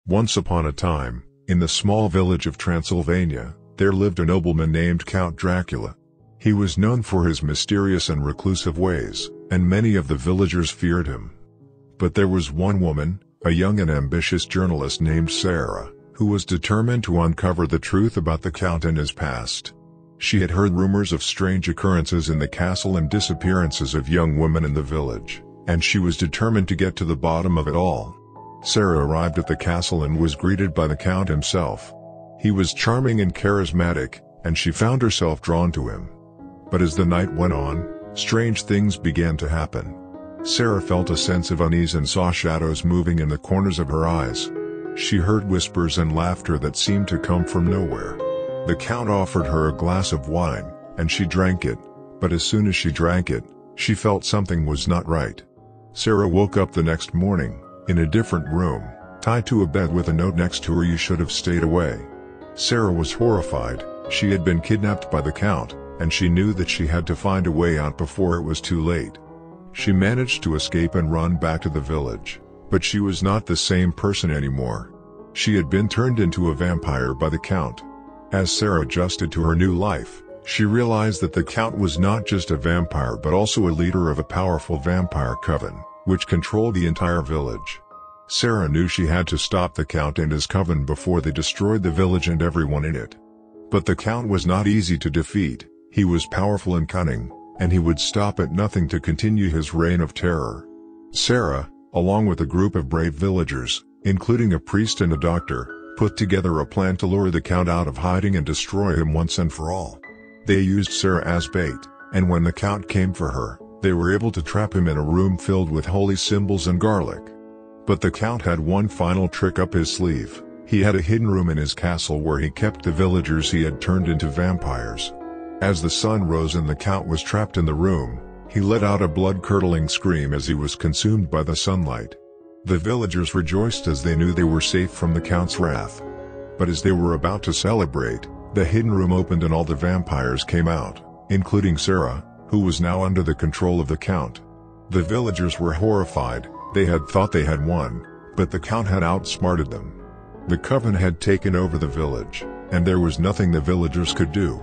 Once upon a time, in the small village of Transylvania, there lived a nobleman named Count Dracula. He was known for his mysterious and reclusive ways, and many of the villagers feared him. But there was one woman, a young and ambitious journalist named Sarah, who was determined to uncover the truth about the Count and his past. She had heard rumors of strange occurrences in the castle and disappearances of young women in the village, and she was determined to get to the bottom of it all. Sarah arrived at the castle and was greeted by the Count himself. He was charming and charismatic, and she found herself drawn to him. But as the night went on, strange things began to happen. Sarah felt a sense of unease and saw shadows moving in the corners of her eyes. She heard whispers and laughter that seemed to come from nowhere. The Count offered her a glass of wine, and she drank it, but as soon as she drank it, she felt something was not right. Sarah woke up the next morning, in a different room, tied to a bed with a note next to her: "You should have stayed away." Sarah was horrified. She had been kidnapped by the Count, and she knew that she had to find a way out before it was too late. She managed to escape and run back to the village, but she was not the same person anymore. She had been turned into a vampire by the Count. As Sarah adjusted to her new life, she realized that the Count was not just a vampire but also a leader of a powerful vampire coven, which controlled the entire village. Sarah knew she had to stop the Count and his coven before they destroyed the village and everyone in it. But the Count was not easy to defeat. He was powerful and cunning, and he would stop at nothing to continue his reign of terror. Sarah, along with a group of brave villagers, including a priest and a doctor, put together a plan to lure the Count out of hiding and destroy him once and for all. They used Sarah as bait, and when the Count came for her, they were able to trap him in a room filled with holy symbols and garlic. But the Count had one final trick up his sleeve. He had a hidden room in his castle where he kept the villagers he had turned into vampires. As the sun rose and the Count was trapped in the room, he let out a blood-curdling scream as he was consumed by the sunlight. The villagers rejoiced as they knew they were safe from the Count's wrath. But as they were about to celebrate, the hidden room opened and all the vampires came out, including Sarah, who was now under the control of the Count. The villagers were horrified. They had thought they had won, but the Count had outsmarted them. The coven had taken over the village, and there was nothing the villagers could do.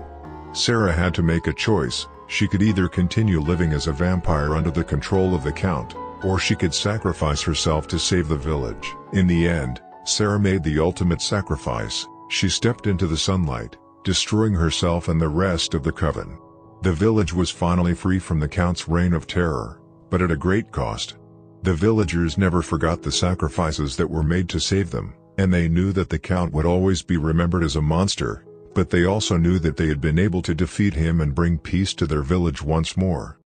Sarah had to make a choice. She could either continue living as a vampire under the control of the Count, or she could sacrifice herself to save the village. In the end, Sarah made the ultimate sacrifice. She stepped into the sunlight, destroying herself and the rest of the coven. The village was finally free from the Count's reign of terror, but at a great cost. The villagers never forgot the sacrifices that were made to save them, and they knew that the Count would always be remembered as a monster, but they also knew that they had been able to defeat him and bring peace to their village once more.